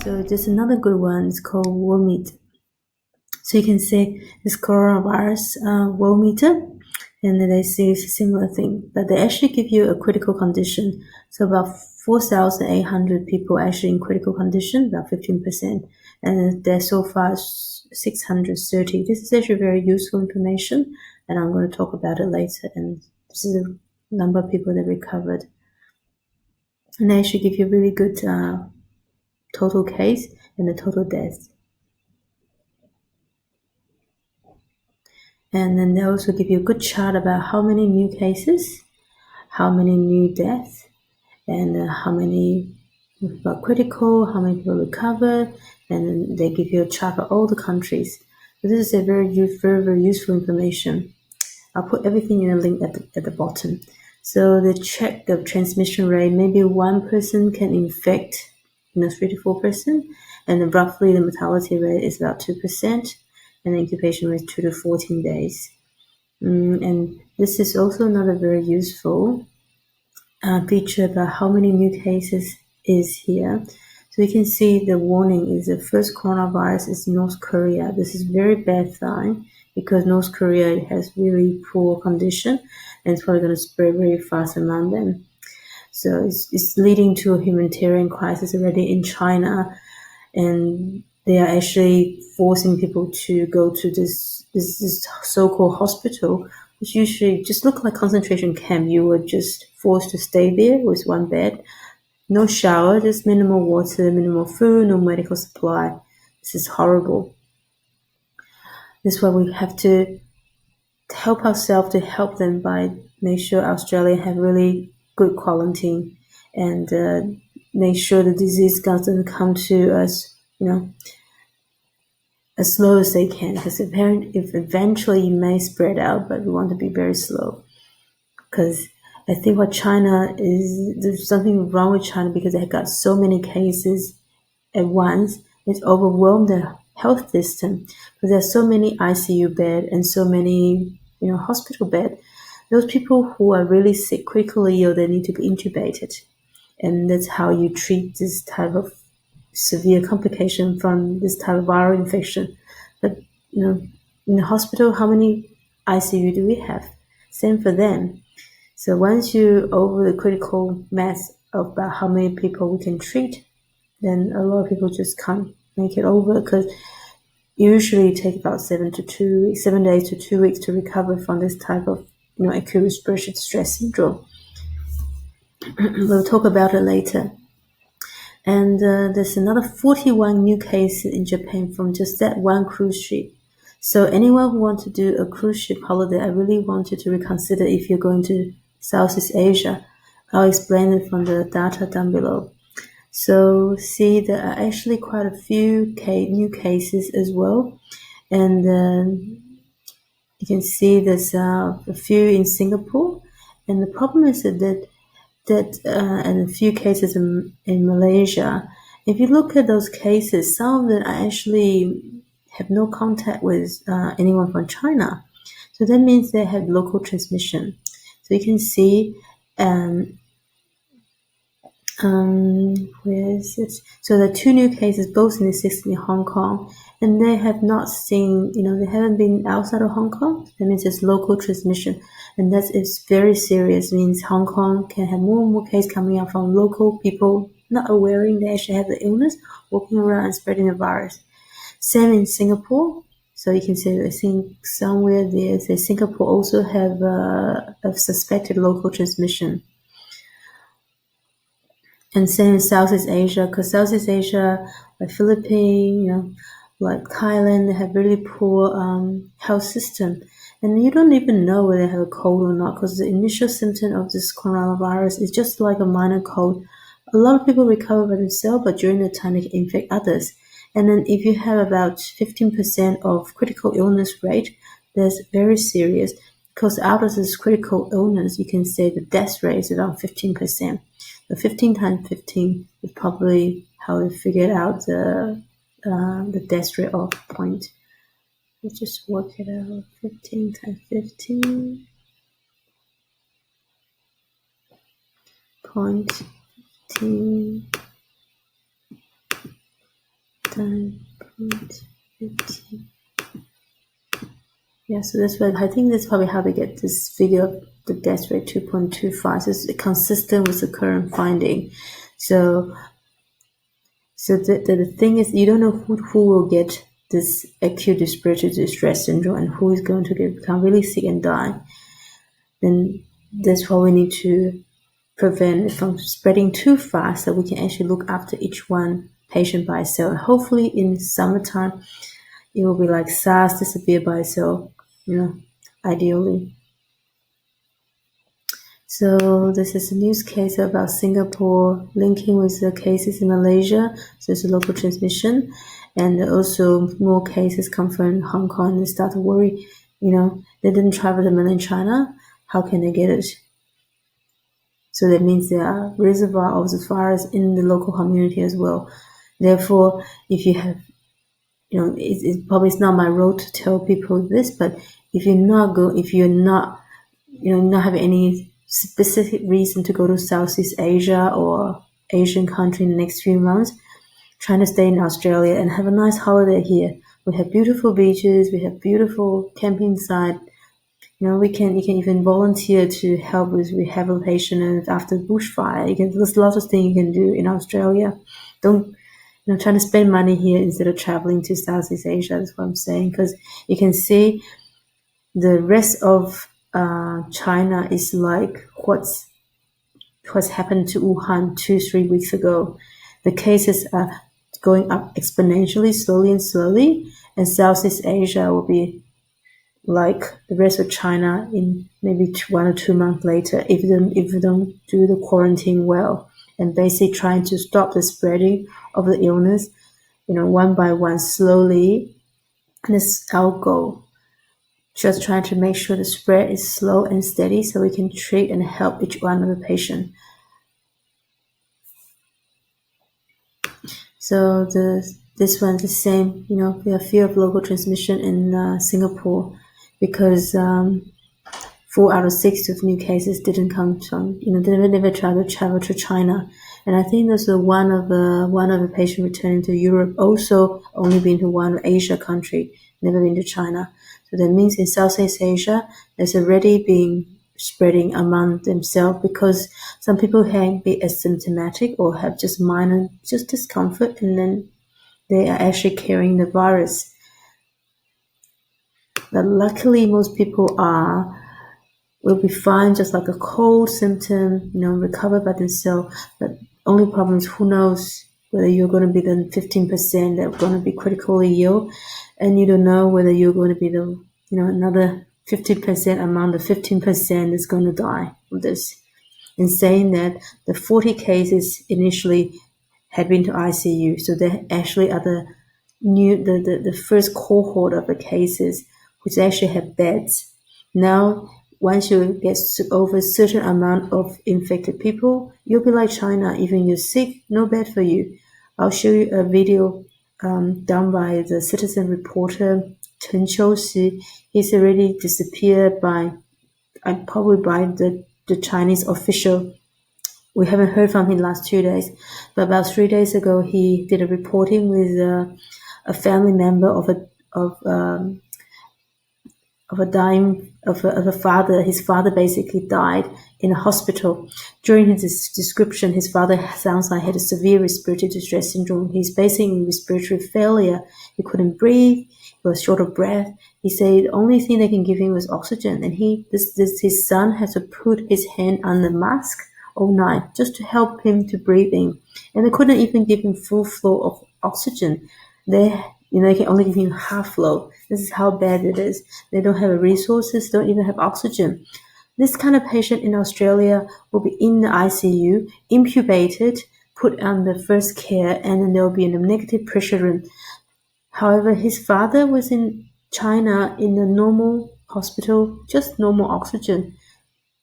So there's another good one, it's called Worldmeter. So you can see this coronavirus Worldmeter, and then they see a similar thing, but they actually give you a critical condition. So about 4,800 people actually in critical condition, about 15%, and there's so far 630. This is actually very useful information, and I'm going to talk about it later. And this is the number of people that recovered, and they actually give you really good total case and the total death. And then they also give you a good chart about how many new cases, how many new deaths, and how many people are critical, how many people recovered, and then they give you a chart of all the countries. So this is a very useful information. I'll put everything in a link at the bottom. So they check the transmission rate. Maybe one person can infect 3 to 4%, and then roughly the mortality rate is about 2%. And the incubation rate 2 to 14 days. And this is also another very useful feature about how many new cases is here. So you can see the warning is the first coronavirus is North Korea. This is very bad sign because North Korea has really poor condition and it's probably going to spread very fast among them. So it's leading to a humanitarian crisis already in China, and they are actually forcing people to go to this so-called hospital, which usually just look like concentration camp. You were just forced to stay there with one bed, no shower, just minimal water, minimal food, no medical supply. This is horrible. This is why we have to help ourselves to help them by make sure Australia have really good quarantine and make sure the disease doesn't come to us, as slow as they can, because if eventually it may spread out, but we want to be very slow. Because I think there's something wrong with China because they got so many cases at once. It's overwhelmed the health system because there's so many ICU bed and so many, hospital bed. Those people who are really sick, critically ill, they need to be intubated, and that's how you treat this type of severe complication from this type of viral infection. But in the hospital, how many ICU do we have? Same for them. So once you're over the critical mass of about how many people we can treat, then a lot of people just can't make it over because usually it takes about 7 days to 2 weeks to recover from this type of acute respiratory distress syndrome. We'll talk about it later. And there's another 41 new cases in Japan from just that one cruise ship. So anyone who wants to do a cruise ship holiday, I really want you to reconsider if you're going to Southeast Asia. I'll explain it from the data down below. So see, there are actually quite a few new cases as well. And you can see there's a few in Singapore. And the problem is that and a few cases in Malaysia. If you look at those cases, some of them actually have no contact with anyone from China. So that means they have local transmission. So you can see, where is it? So there are 2 new cases, both in the city in Hong Kong, and they have not seen, they haven't been outside of Hong Kong. That means it's local transmission, and that is very serious. It means Hong Kong can have more and more cases coming out from local people not aware they actually have the illness, walking around and spreading the virus. Same in Singapore. So you can see, I think somewhere there, Singapore also have a suspected local transmission. And same in Southeast Asia, because Southeast Asia, like Philippines, like Thailand, they have really poor health system. And you don't even know whether they have a cold or not, because the initial symptom of this coronavirus is just like a minor cold. A lot of people recover by themselves, but during the time they can infect others. And then if you have about 15% of critical illness rate, that's very serious, because out of this critical illness, you can say the death rate is around 15%. So 15 times 15 is probably how they figured out the death rate of point. Let's just work it out. 15 times 15. 0.15. 9.15. Yeah, so that's what I think that's probably how they get this figure of the death rate 2.25. So it's consistent with the current finding. So the thing is, you don't know who will get this acute respiratory distress syndrome and who is going to become really sick and die. Then that's why we need to prevent it from spreading too fast, so we can actually look after each one patient by itself. And hopefully in summertime, it will be like SARS, disappear by itself, ideally. So this is a news case about Singapore linking with the cases in Malaysia. So it's a local transmission. And also more cases come from Hong Kong. They start to worry, they didn't travel to mainland China. How can they get it? So that means there are reservoir of the virus in the local community as well. Therefore, if you have, it's probably not my role to tell people this, but if you're not not having any specific reason to go to Southeast Asia or Asian country in the next few months, trying to stay in Australia and have a nice holiday here. We have beautiful beaches, we have beautiful camping site. You can even volunteer to help with rehabilitation and after bushfire. There's lots of things you can do in Australia. Don't trying to spend money here instead of traveling to Southeast Asia. That's what I'm saying, because you can see the rest of China is like what's happened to Wuhan 2-3 weeks ago. The cases are going up exponentially, slowly, and Southeast Asia will be like the rest of China in maybe 1 or 2 months later if we don't do the quarantine well, and basically trying to stop the spreading of the illness, one by one, slowly. And this is our goal. Just trying to make sure the spread is slow and steady so we can treat and help each one of the patient. So this one's the same, we have fear of local transmission in Singapore because 4 out of 6 of new cases didn't come from, they never tried to travel to China. And I think there's one of the patient returning to Europe also only been to one Asia country, never been to China. So that means in Southeast Asia, there's already been spreading among themselves because some people can be asymptomatic or have just minor discomfort, and then they are actually carrying the virus. But luckily, most people will be fine, just like a cold symptom, recover by themselves. But only problem is who knows whether you're going to be the 15% that are going to be critically ill, and you don't know whether you're going to be the, another 50% among the 15% is going to die from this. In saying that, the 40 cases initially had been to ICU, so they actually are the first cohort of the cases which actually have beds. Now, once you get over a certain amount of infected people, you'll be like China. Even you're sick, no bed for you. I'll show you a video done by the citizen reporter Chen Qiuxi. He's already disappeared probably by the Chinese official. We haven't heard from him last 2 days, but about 3 days ago, he did a reporting with a family member of a father. His father basically died in a hospital. During his description, his father sounds like he had a severe respiratory distress syndrome. He's basically respiratory failure. He couldn't breathe. He was short of breath. He said the only thing they can give him was oxygen, and his son had to put his hand on the mask all night just to help him to breathe in. And they couldn't even give him full flow of oxygen. They can only give him half flow. This is how bad it is. They don't have resources, don't even have oxygen. This kind of patient in Australia will be in the ICU, intubated, put under first care, and then they'll be in a negative pressure room. However, his father was in China in a normal hospital, just normal oxygen.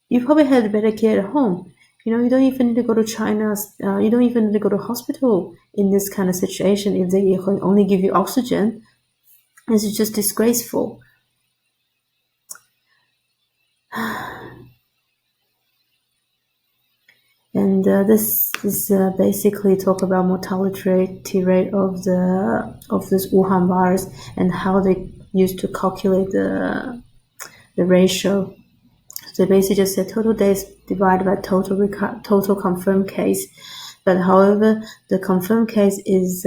You probably had better care at home. You don't even need to go to China. You don't even need to go to hospital in this kind of situation if they only give you oxygen. This is just disgraceful. And this is basically talk about mortality rate of this Wuhan virus and how they used to calculate the ratio. So they basically just said total days divided by total confirmed case. But however, the confirmed case is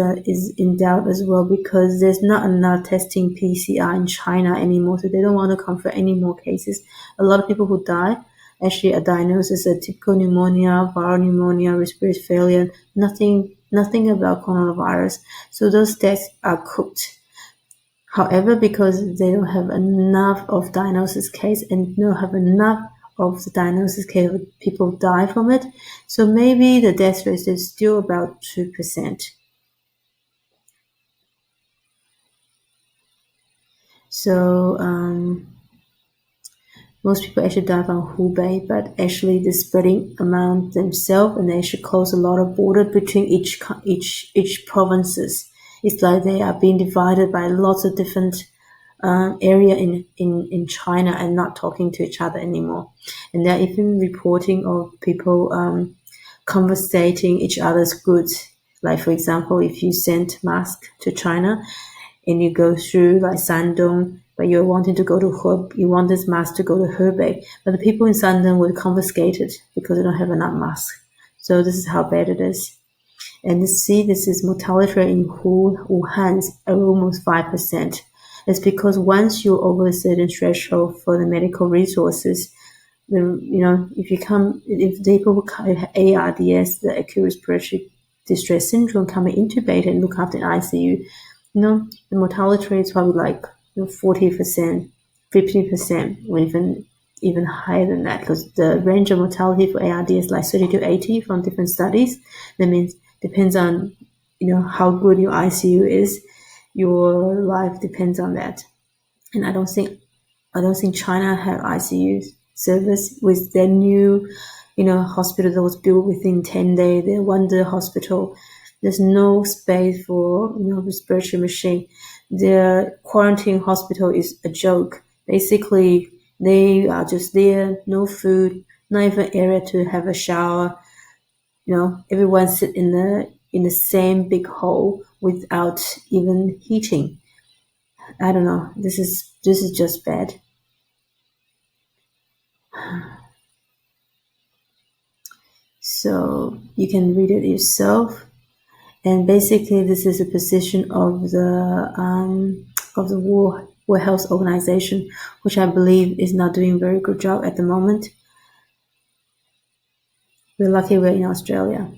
in doubt as well because there's not enough testing PCR in China anymore, so they don't want to confirm any more cases. A lot of people who die actually are diagnosed as a typical pneumonia, viral pneumonia, respiratory failure, nothing about coronavirus. So those tests are cooked. However, because they don't have enough of diagnosis case and don't have enough of the diagnosis case, people die from it. So maybe the death rate is still about 2%. So most people actually die from Hubei, but actually the spreading among themselves, and they should close a lot of border between each provinces. It's like they are being divided by lots of different area in China and not talking to each other anymore. And they're even reporting of people conversating each other's goods. Like for example, if you send masks to China and you go through like Shandong, but you're wanting to go to you want this mask to go to Hebei, but the people in Shandong were confiscated because they don't have enough masks. So this is how bad it is. And you see, this is mortality rate in Wuhan almost 5%. It's because once you're over a certain threshold for the medical resources, if people have ARDS, the acute respiratory distress syndrome, come intubated and look after in ICU, the mortality rate is probably like 40%, 50%, or even higher than that, because the range of mortality for ARDS is like 30 to 80 from different studies. That means depends on how good your ICU is. Your life depends on that. And I don't think China have ICU service with their new hospital that was built within 10 days, their Wonder Hospital. There's no space for respiratory machine. Their quarantine hospital is a joke. Basically, they are just there, no food, not even area to have a shower. Everyone sit in the same big hole without even heating. I don't know. This is just bad. So you can read it yourself. And basically, this is a position of the World Health Organization, which I believe is not doing a very good job at the moment. We're lucky we're in Australia.